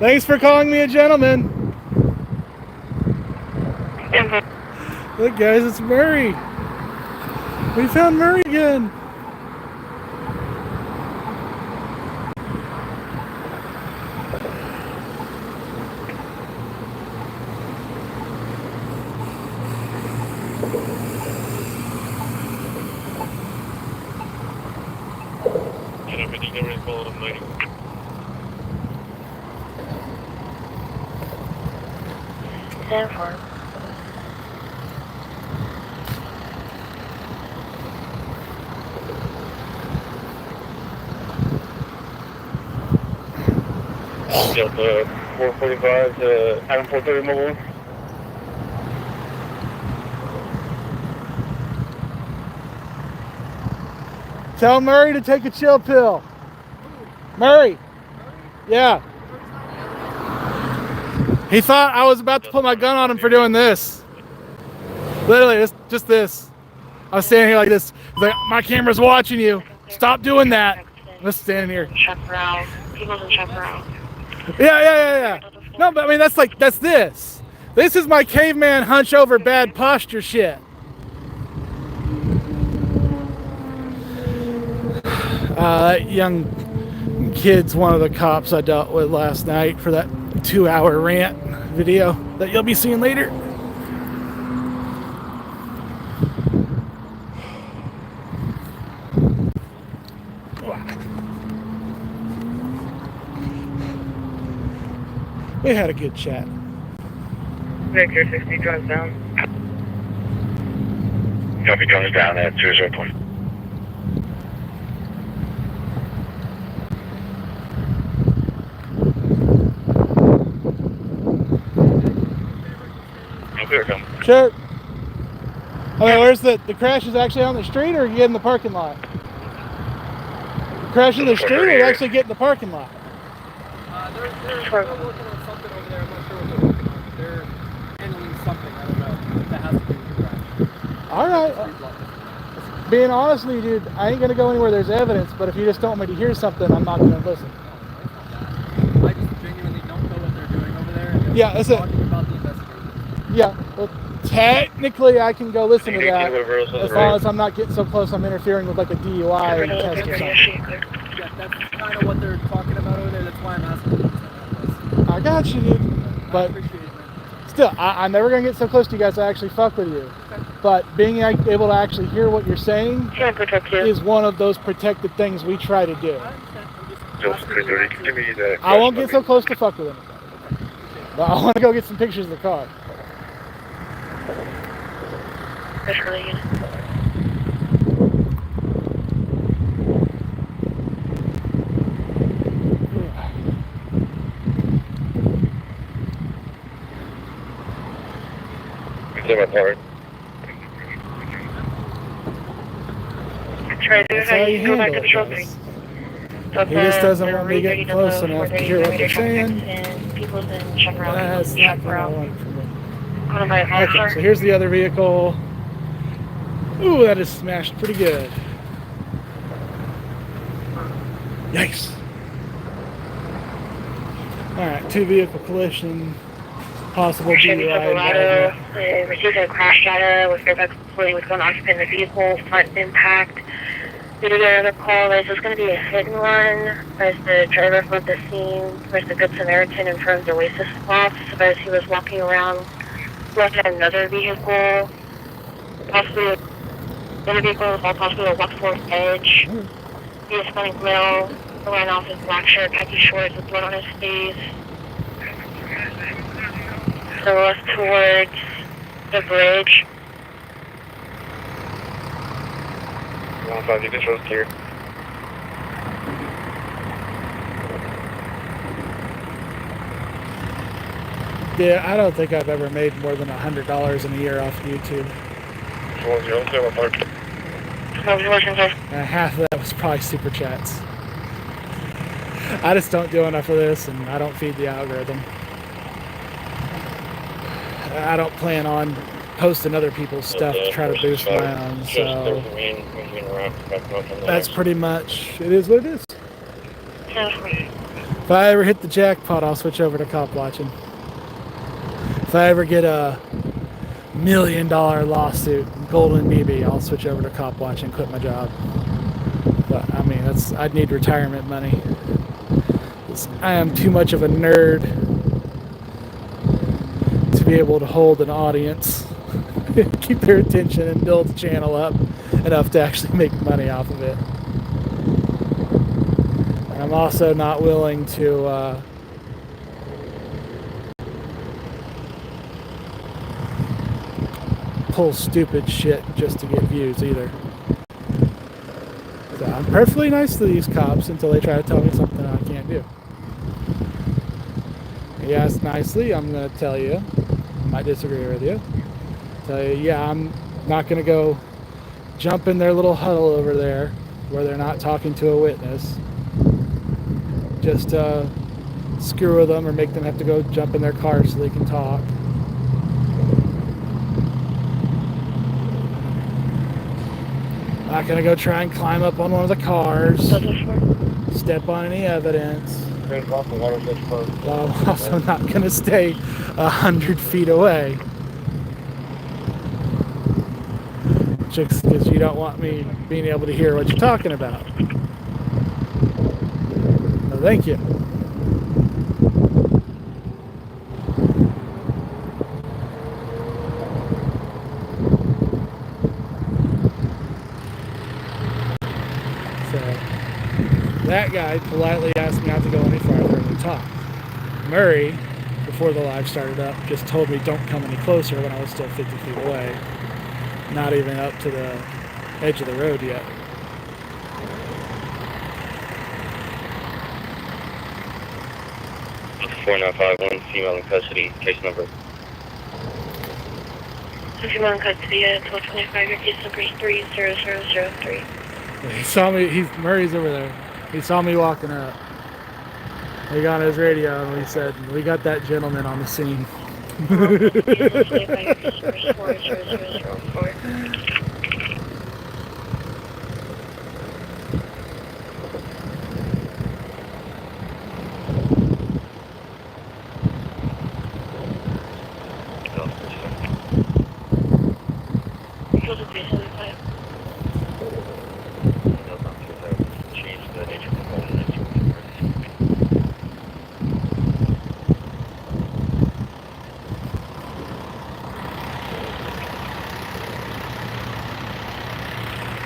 Thanks for calling me a gentleman. Look, guys, it's Murray. We found Murray again. Delta 445 to Adam 430 mobile. Tell Murray to take a chill pill. Murray. Yeah. He thought I was about to put my gun on him for doing this. Literally, just this. I was standing here like this. He's like, my camera's watching you. Stop doing that. Let's stand here. Yeah. No, but I mean, that's this. This is my caveman hunch over bad posture shit. That young kid's one of the cops I dealt with last night for that 2-hour rant video that you'll be seeing later. We had a good chat. Victor 60 drives down. Copy, drives down at 2-0 point. Sure. Okay, where's the crash is actually on the street or get in the parking lot? The crash in the street or actually get in the parking lot? They're working on something over there. I'm not sure what they're working on, but they're handling something. I don't know. That has to do with the crash. Alright. Being honest with you, dude, I ain't gonna go anywhere there's evidence, but if you just don't want me to hear something, I'm not gonna listen. I just genuinely don't know what they're doing over there. Yeah, that's it. Talking about the investigation. Yeah, well, technically I can go listen to that as long as I'm not getting so close I'm interfering with like a DUI test or something. Yeah, that's kind of what they're talking about over there. That's why I'm asking. I got you, dude. But still, I'm never going to get so close to you guys to actually fuck with you. But being able to actually hear what you're saying is one of those protected things we try to do. I won't get so close to fuck with anybody. But I want to go get some pictures of the car. That's how you handle it. He just doesn't want me getting close enough to hear what they're saying. That's not what I want from him. Okay, so here's the other vehicle. Ooh, that is smashed pretty good. Yikes. Alright, 2-vehicle collision. Possible DUI. Received a crash data with what's going to occupy the vehicle, front impact. Due to the call, this is going to be a hit and run. As the driver fled the scene, whereas the Good Samaritan informed the Oasis boss as he was walking around, left at another vehicle, possibly another vehicle, possibly a Luxor Edge. He was smelling male, ran off his black shirt, khaki shorts with blood on his face. So left towards the bridge. 150 control clear. Yeah, I don't think I've ever made more than $100 in a year off YouTube. Half of that was probably super chats. I just don't do enough of this, and I don't feed the algorithm. I don't plan on posting other people's stuff to try to boost my own, so that's pretty much, it is what it is. If I ever hit the jackpot, I'll switch over to cop watching. If I ever get a $1 million lawsuit, Golden BB, I'll switch over to cop watching and quit my job. But I mean, I'd need retirement money. I am too much of a nerd to be able to hold an audience, keep their attention, and build the channel up enough to actually make money off of it. And I'm also not willing to pull stupid shit just to get views either. So I'm perfectly nice to these cops until they try to tell me something I can't do. You ask nicely, I'm going to tell you. I might disagree with you. Tell you, yeah, I'm not going to go jump in their little huddle over there where they're not talking to a witness. Just screw with them or make them have to go jump in their car so they can talk. Not going to go try and climb up on one of the cars. Step on any evidence. I'm also not going to stay 100 feet away. Just because you don't want me being able to hear what you're talking about. No, thank you. That guy politely asked me not to go any farther and we talked. Murray, before the live started up, just told me don't come any closer when I was still 50 feet away. Not even up to the edge of the road yet. Four 4951, female in custody, case number. Female in custody at 1225, your case number is 30003. He saw me, Murray's over there. He saw me walking up. He got on his radio and he said, we got that gentleman on the scene.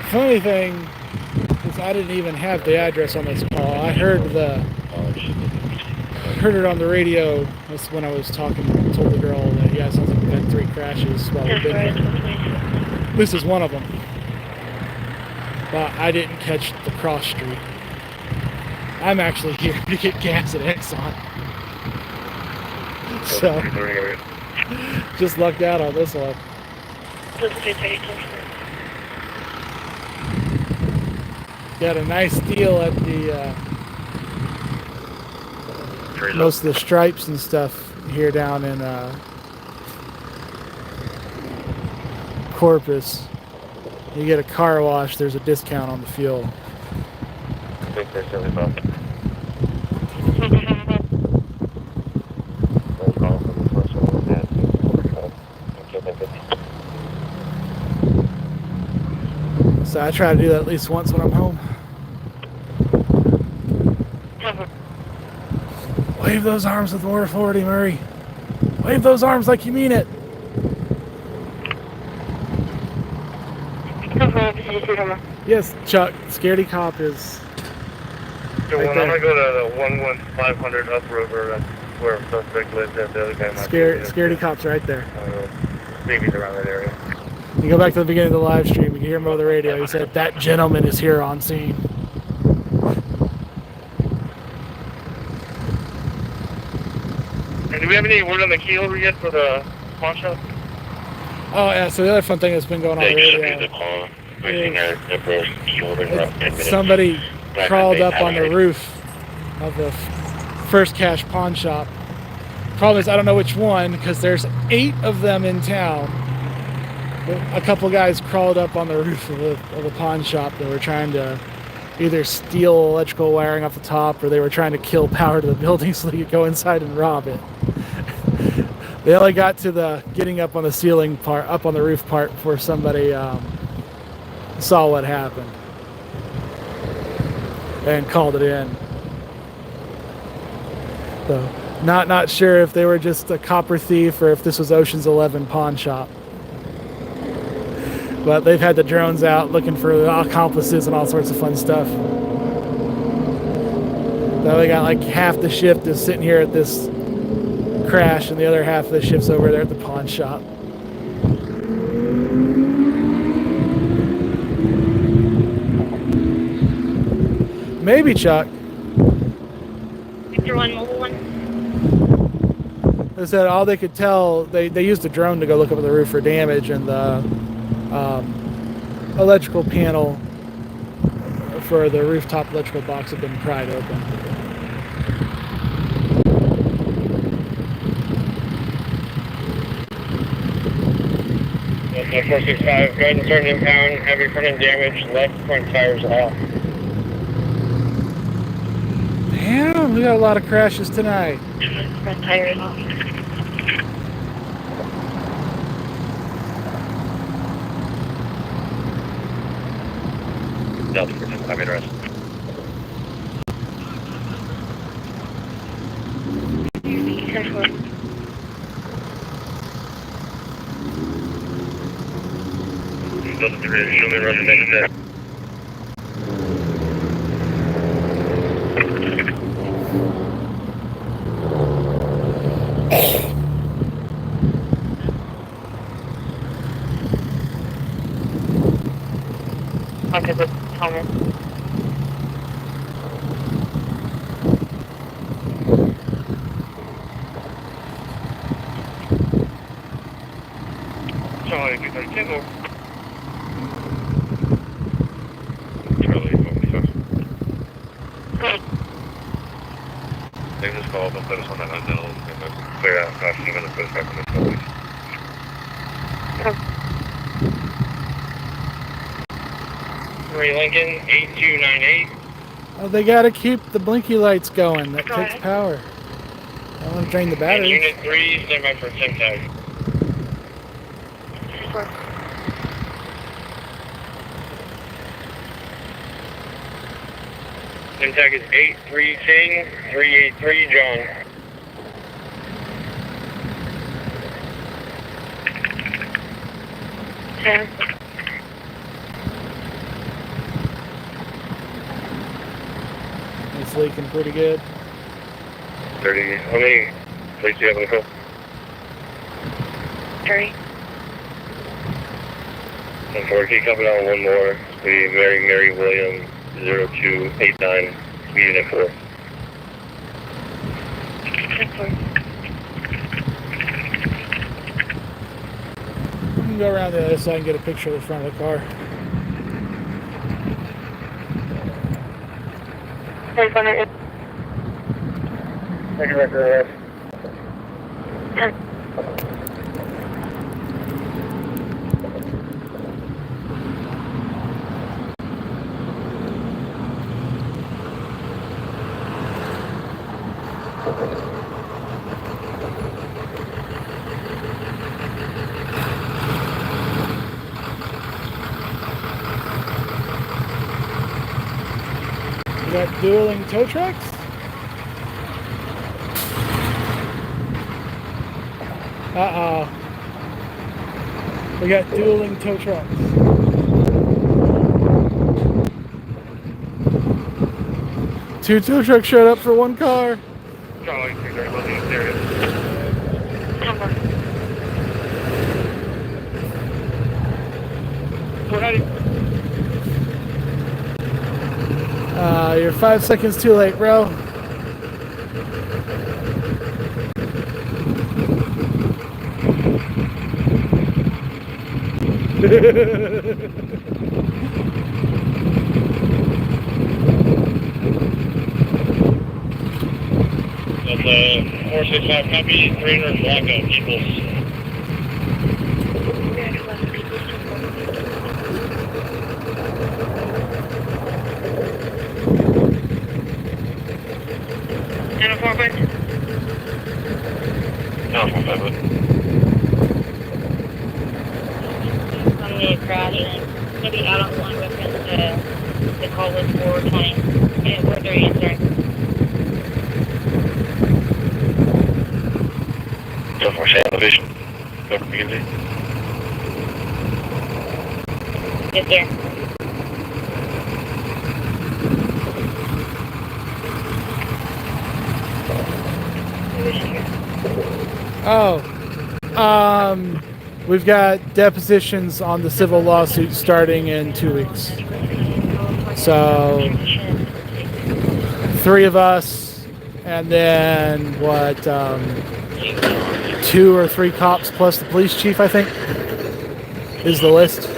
Funny thing is I didn't even have the address on this call. I heard it on the radio. That's when I was talking. I told the girl that yeah, it sounds like we've had 3 crashes while we've been here. This is one of them. But I didn't catch the cross street. I'm actually here to get gas at Exxon. So just lucked out on this one. Got a nice deal at the most of the stripes and stuff here down in Corpus. You get a car wash, there's a discount on the fuel. So I try to do that at least once when I'm home. Wave those arms with more authority, Murray. Wave those arms like you mean it. Yes, Chuck. Scaredy Cop is. So right when I'm gonna go to the 11500 upriver, that's where a suspect lives. That the other guy might be. Scaredy Cop's right there. Maybe he's around that area. You go back to the beginning of the live stream, you can hear him over the radio. He said, that gentleman is here on scene. And do we have any word on the key over yet for the pawn shop? Oh, yeah, so the other fun thing that's been going on the radio. Somebody crawled up on the roof of the First Cash pawn shop. Problem is, I don't know which one, because there's 8 of them in town. A couple guys crawled up on the roof of a pawn shop that were trying to either steal electrical wiring off the top, or they were trying to kill power to the building so they could go inside and rob it. They only got to the getting up on the ceiling part, up on the roof part, before somebody saw what happened and called it in. So, not sure if they were just a copper thief or if this was Ocean's 11 pawn shop. But they've had the drones out looking for the accomplices and all sorts of fun stuff. So they got like half the shift is sitting here at this crash, and the other half of the shift's over there at the pawn shop. Maybe, Chuck. Victor 1, Mobile 1. They said all they could tell, they used a drone to go look up at the roof for damage, and the electrical panel for the rooftop electrical box had been pried open. That's 465. Go ahead and start an impound. Heavy front end damage. Left front tires off. Damn, we got a lot of crashes tonight. Front tire is off. Delta 465, interest. Delta 3, show me running next step. Okay, good. Thomas. Charlie, you can go. Charlie, they just called and put us on that hotel and then clear out across the minutes, put us back on the building. Lincoln 8298. Oh, they gotta keep the blinky lights going. That takes power. I want to drain the batteries. Unit 3, stand by for 10 tag. Sim tag is 83 Ting, 383 John. Okay. It's leaking pretty good. 30. How many plates do you have on the call? 30. 140, copy down one more. The Mary William 0289, unit 4. You can go around the other side and get a picture of the front of the car. Thank you, Record. We got dueling tow trucks. Uh-oh. We got dueling tow trucks. Two tow trucks showed up for one car. Charlie, you're very well in this area. You're 5 seconds too late, bro. That's 465 copy, 300 blackout equals. And a 4-foot. No, 4-foot. On the crash, maybe out on one reference, the call was 420, and where they're answering. So for elevation. Go to McKinsey. Yes, sir. Oh, we've got depositions on the civil lawsuit starting in 2 weeks. So 3 of us, and then what? 2 or 3 cops plus the police chief, I think, is the list.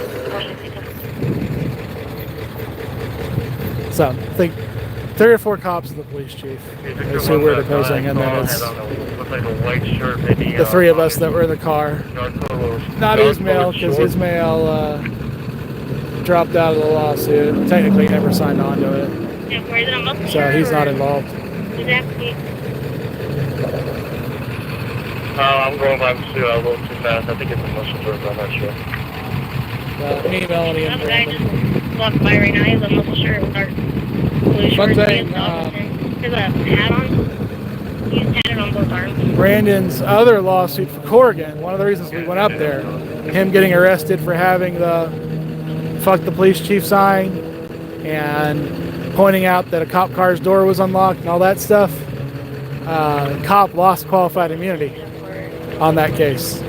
So I think 3 or 4 cops and the police chief is who we're deposing, and then it's Like a white shirt, maybe, the 3 of us that were in the car. Not Ismail, because Ismail dropped out of the lawsuit. Technically never signed on to it. Yeah, where is it on muscle So shirt, he's not or involved. Exactly. I'm going by a little too fast. I think it's a muscle shirt, I'm not sure. Me, Melanie, and Some guy Brandon. just walked by right now. He has a muscle shirt with our blue One shorts. thing, He has a hat on. He's tatted on both arms. Brandon's other lawsuit for Corrigan, one of the reasons we went up there, him getting arrested for having the fuck the police chief sign and pointing out that a cop car's door was unlocked and all that stuff. Cop lost qualified immunity on that case.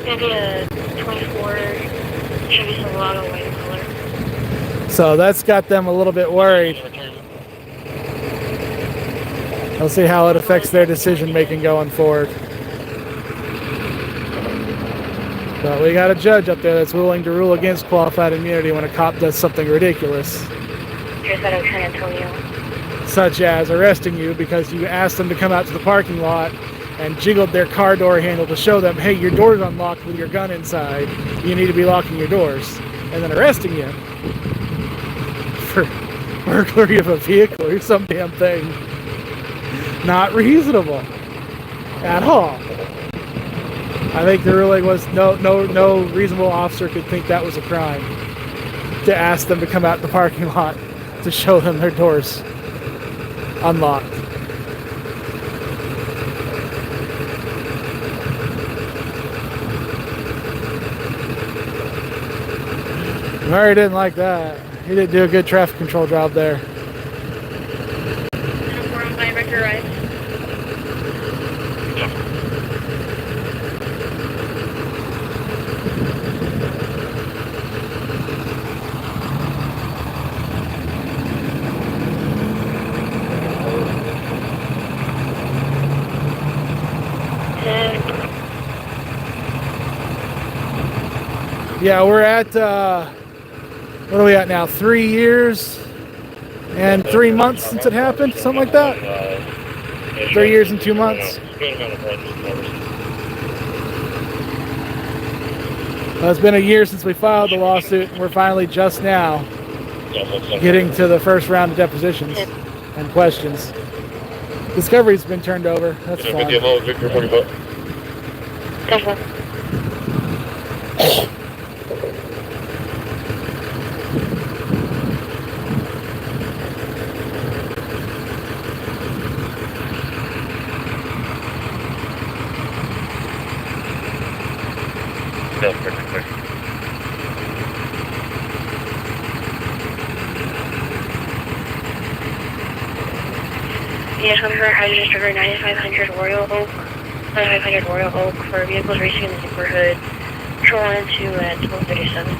Maybe a 24 Chevy Silverado white color. So that's got them a little bit worried. We'll see how it affects their decision making going forward. But we got a judge up there that's willing to rule against qualified immunity when a cop does something ridiculous, Here's out of San Antonio. such as arresting you because you asked them to come out to the parking lot and jiggled their car door handle to show them, hey, your door's unlocked with your gun inside. You need to be locking your doors. And then arresting you for burglary of a vehicle or some damn thing. Not reasonable at all. I think the ruling was no reasonable officer could think that was a crime to ask them to come out the parking lot to show them their doors unlocked. Murray didn't like that. He didn't do a good traffic control job there. We're on by Ricker Rice. Yeah, we're at, what are we at now? 3 years and 3 months since it happened? Something like that? 3 years and 2 months. It's been a year since we filed the lawsuit, and we're finally just now getting to the first round of depositions and questions. Discovery's been turned over. That's fine. Yes, I'm for Highway District 9500 Royal Oak. 9500 Royal Oak for vehicles racing in the neighborhood. Patrol into at 1237.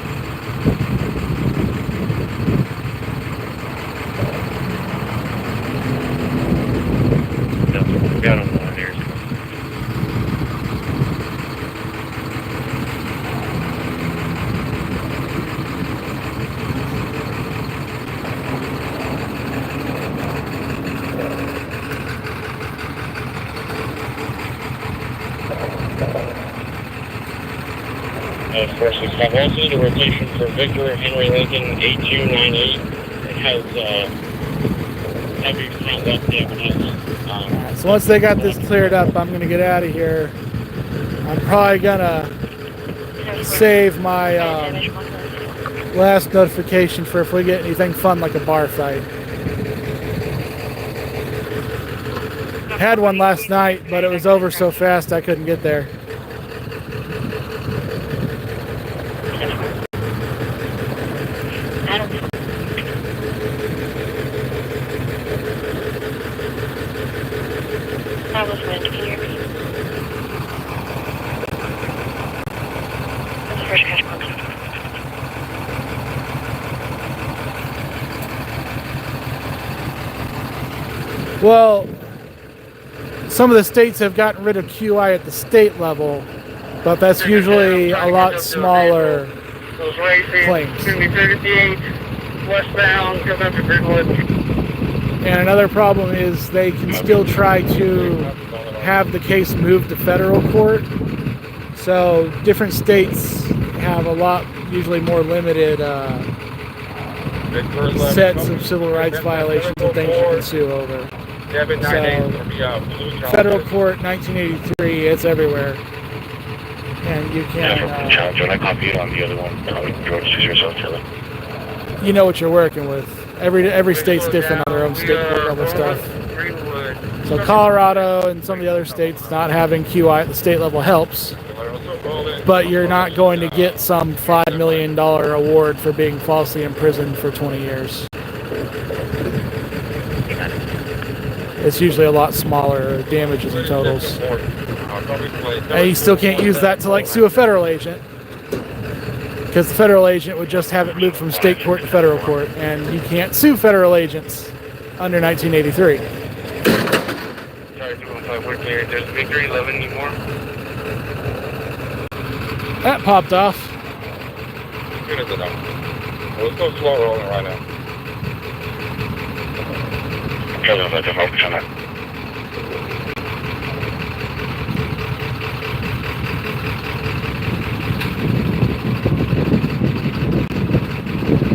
Got him on here. Forces have also the rotation for Victor Henry Lincoln 8298. It has Alright, so once they got this cleared up, I'm going to get out of here. I'm probably going to save my last notification for if we get anything fun like a bar fight. Had one last night, but it was over so fast I couldn't get there. That was wind. Can you hear me? That's the first cash box. Well, some of the states have gotten rid of QI at the state level, but that's usually a lot smaller Those racing, claims. 38 westbound, goes up to Greenwood. And another problem is they can still try to have the case moved to federal court. So different states have a lot, usually more limited sets of civil rights violations and things you can sue over. So federal court, 1983, it's everywhere. And you can, John, I copied on the other one. George, choose yourself, Taylor. you know what you're working with. Every state's different on their own state court level stuff. So Colorado and some of the other states not having QI at the state level helps, but you're not going to get some $5 million award for being falsely imprisoned for 20 years. It's usually a lot smaller damages and totals. And you still can't use that to like sue a federal agent, because the federal agent would just have it moved from state court to federal court, and you can't sue federal agents under 1983. Sorry, 215, we're clear. There's Victory 11 anymore. That popped off. Good as enough. Well, it's so slow rolling right now. Okay, let's have to focus on that.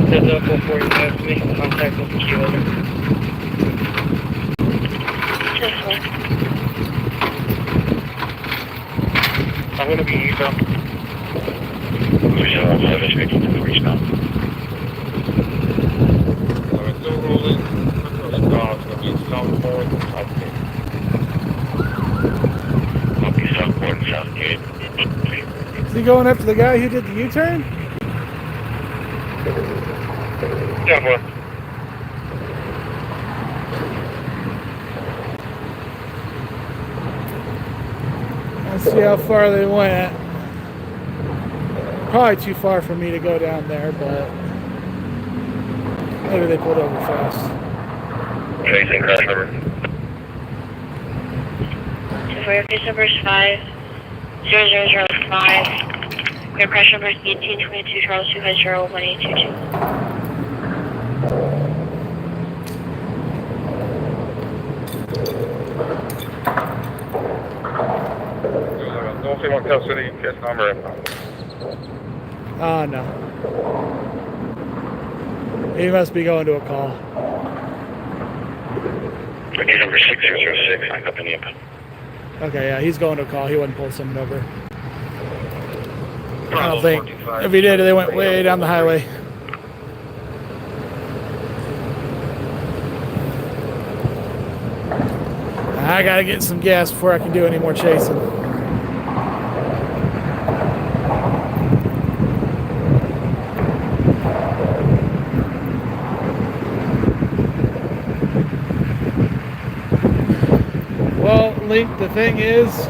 Heads up, 445 to me. Contact with the queue over. I'm going to be east up. We're speaking to the reach now. So it's still rolling. It's gone. It's going to be southbound and southgate. Copy, southbound and southgate. Is he going after the guy who did the U-turn? Yeah, boy. Let's see how far they went. Probably too far for me to go down there, but maybe they pulled over fast. Tracing crash number. So for your case number is 50005. Your crash number is 1822 Charles 2501822. Don't see one Tell City, case number. Oh, no. He must be going to a call. Case number 6006, I got the name. Okay, yeah, he's going to a call. He wouldn't pull someone over. I don't think. If he did, they went way down the highway. I gotta get some gas before I can do any more chasing. Well, Link, the thing is,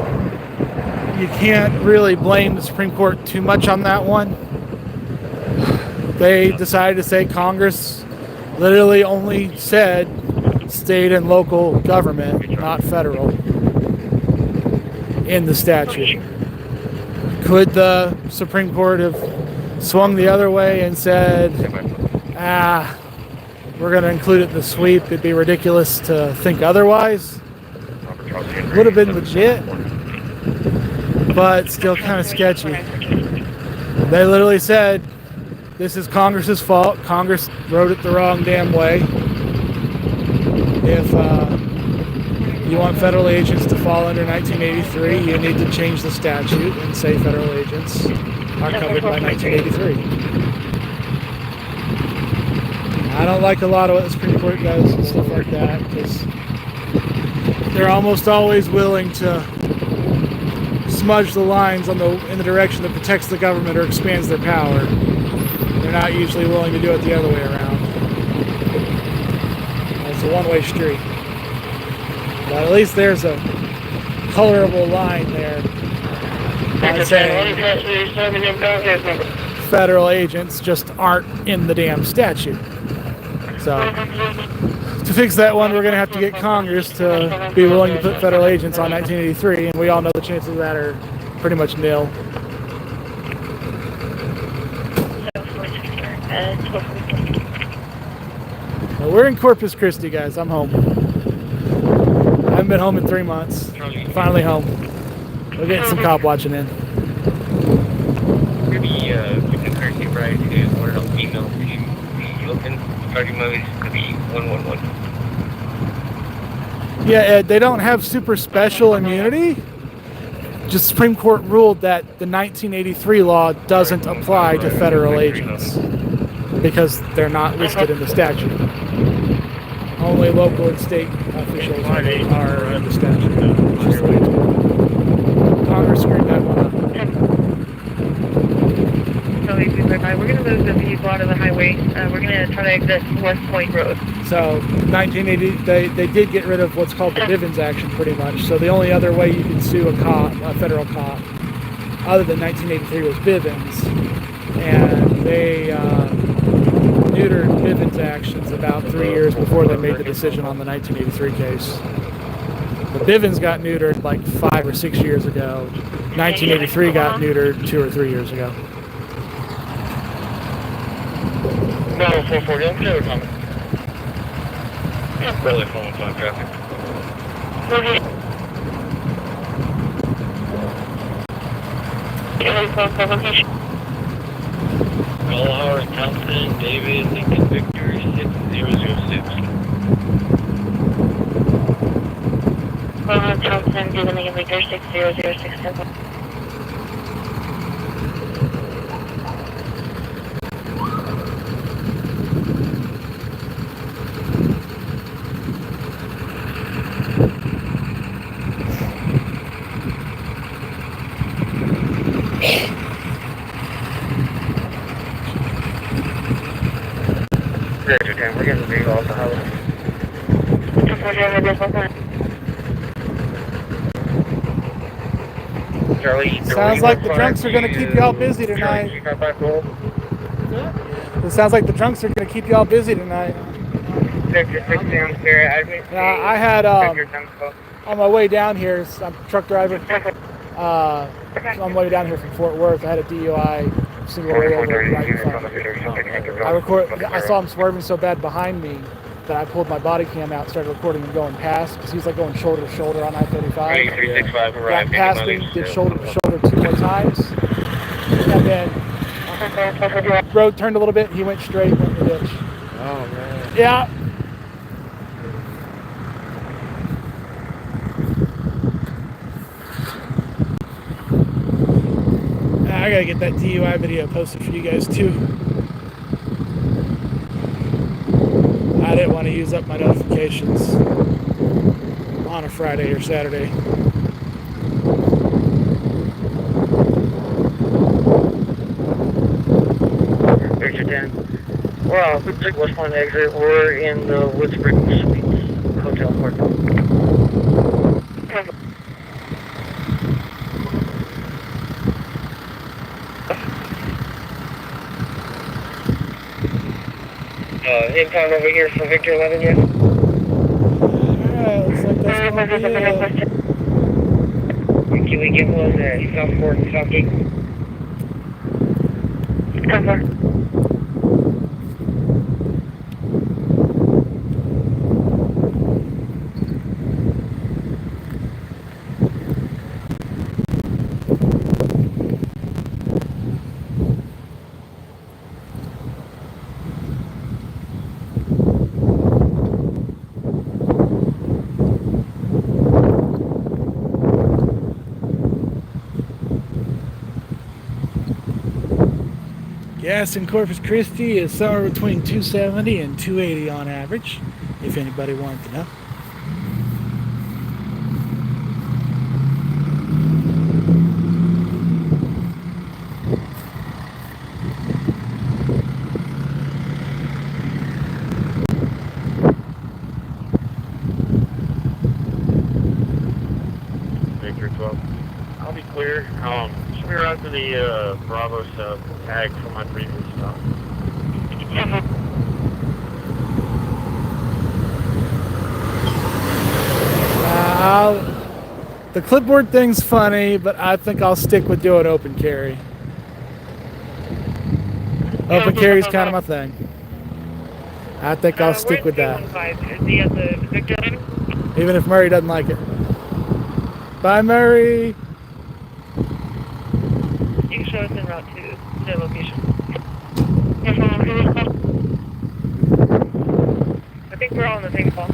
you can't really blame the Supreme Court too much on that one. They decided to say Congress literally only said state and local government, not federal, in the statute. Could the Supreme Court have swung the other way and said, we're going to include it in the sweep? It'd be ridiculous to think otherwise. Would have been legit, but still kind of sketchy. They literally said, this is Congress's fault. Congress wrote it the wrong damn way. if you want federal agents to fall under 1983, you need to change the statute and say federal agents are covered by 1983. I don't like a lot of what the Supreme Court does and stuff like that, because they're almost always willing to smudge the lines in the direction that protects the government or expands their power. They're not usually willing to do it the other way around. It's a one-way street. But at least there's a colorable line there. By saying federal agents just aren't in the damn statute. So to fix that one, we're going to have to get Congress to be willing to put federal agents on 1983, and we all know the chances of that are pretty much nil. Well, we're in Corpus Christi, guys. I'm home. I haven't been home in 3 months. Finally home. We're getting some cop watching in. Maybe the currency price is one of the emails to be open. Starting movies to be 111. Yeah, they don't have super special immunity. Just Supreme Court ruled that the 1983 law doesn't apply to federal agents because they're not listed in the statute. Only local and state officials are in the statute. Congress screwed that one up. We're going to move the vehicle out of the highway. We're going to try to exit West Point Road. So 1980, they did get rid of what's called the Bivens action pretty much. So the only other way you can sue a federal cop, other than 1983 was Bivens. And they neutered Bivens actions about 3 years before they made the decision on the 1983 case. The Bivens got neutered like 5 or 6 years ago. 1983 got neutered 2 or 3 years ago. No, 440, I'm clear, Tommy. Really phone traffic. Call Howard Thompson, David, Lincoln Victor, 6006. Thompson, David, Lincoln Victor, 6006. We're getting the vehicle off the highway. Charlie, Sounds like the drunks are going to keep y'all busy tonight. It sounds like the drunks are going to keep y'all busy tonight. I had, on my way down here, I'm a truck driver. On my way down here from Fort Worth, I had a DUI single rollover right in front of me. I saw him swerving so bad behind me that I pulled my body cam out and started recording him going past, because he's like going shoulder to shoulder on I-35. 365 Got arrived. past me, did shoulder to shoulder 2 more times, and then road turned a little bit, he went straight, went in the ditch. Oh, man. Yeah. I gotta get that DUI video posted for you guys too. I didn't want to use up my notifications on a Friday or Saturday. Picture 10. Well, we took West Point exit. We're in the Woodspring Suites Hotel Porto. Impound over here for Victor 11 yet? Alright, looks like that's gonna be it. Can we get one Southport and Southgate? Cover. Gas in Corpus Christi is somewhere between 270 and 280 on average, if anybody wanted to know. Victor 12. I'll be clear. Should we run to the Bravo sub tag from my previous stop? The clipboard thing's funny, but I think I'll stick with doing open carry. Open carry's kind of my thing. I think I'll stick with that. Is he at the victim? Even if Murray doesn't like it. Bye, Murray. You can show us en route to the location. I think we're all on the same call.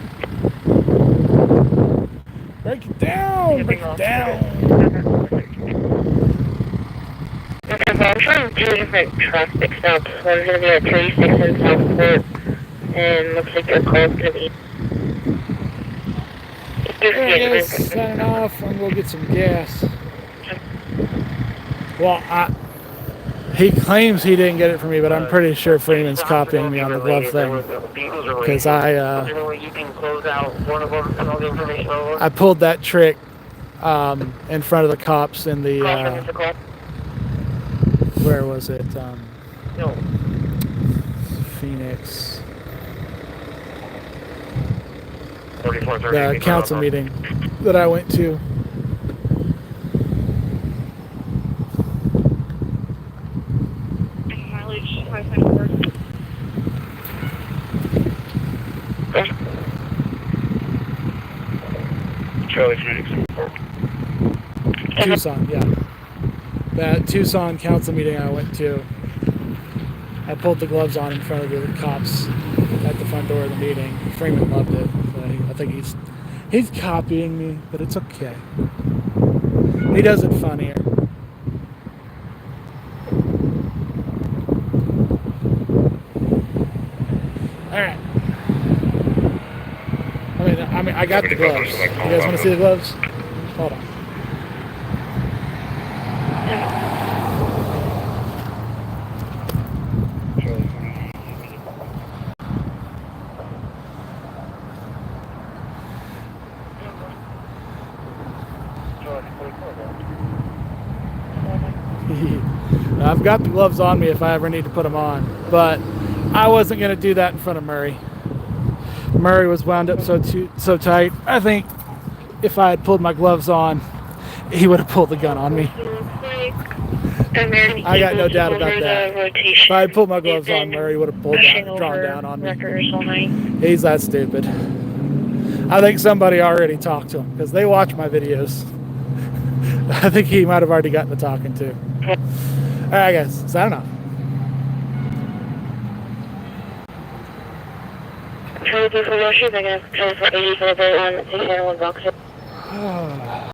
Break it down! Break it down! Okay, so I'm trying two different traffic stops. One's going to be at 36 in Southport, and looks like your call's going to be... There it is, signing off. I'm going to get some gas. Well, he claims he didn't get it from me, but I'm pretty sure Freeman's copying me on the glove thing. Because I pulled that trick in front of the cops in the... where was it? Phoenix. The council meeting that I went to. Mileage 594. Charlie Phoenix report. Tucson, yeah. That Tucson council meeting I went to, I pulled the gloves on in front of the cops at the front door of the meeting. Freeman loved it. So I think he's copying me, but it's okay. He does it funnier. All right. I mean, I got the gloves. You guys want to see the gloves? Hold on. I've got the gloves on me if I ever need to put them on, but I wasn't going to do that in front of Murray. Murray was wound up so tight. I think if I had pulled my gloves on, he would have pulled the gun on me. I got no doubt about that. If I had pulled my gloves on, Murray would have drawn down on me. He's that stupid. I think somebody already talked to him because they watch my videos. I think he might have already gotten to talking to. All right, guys. Signing off. Trying to do promotions, I guess, for 80 for the on 601 box.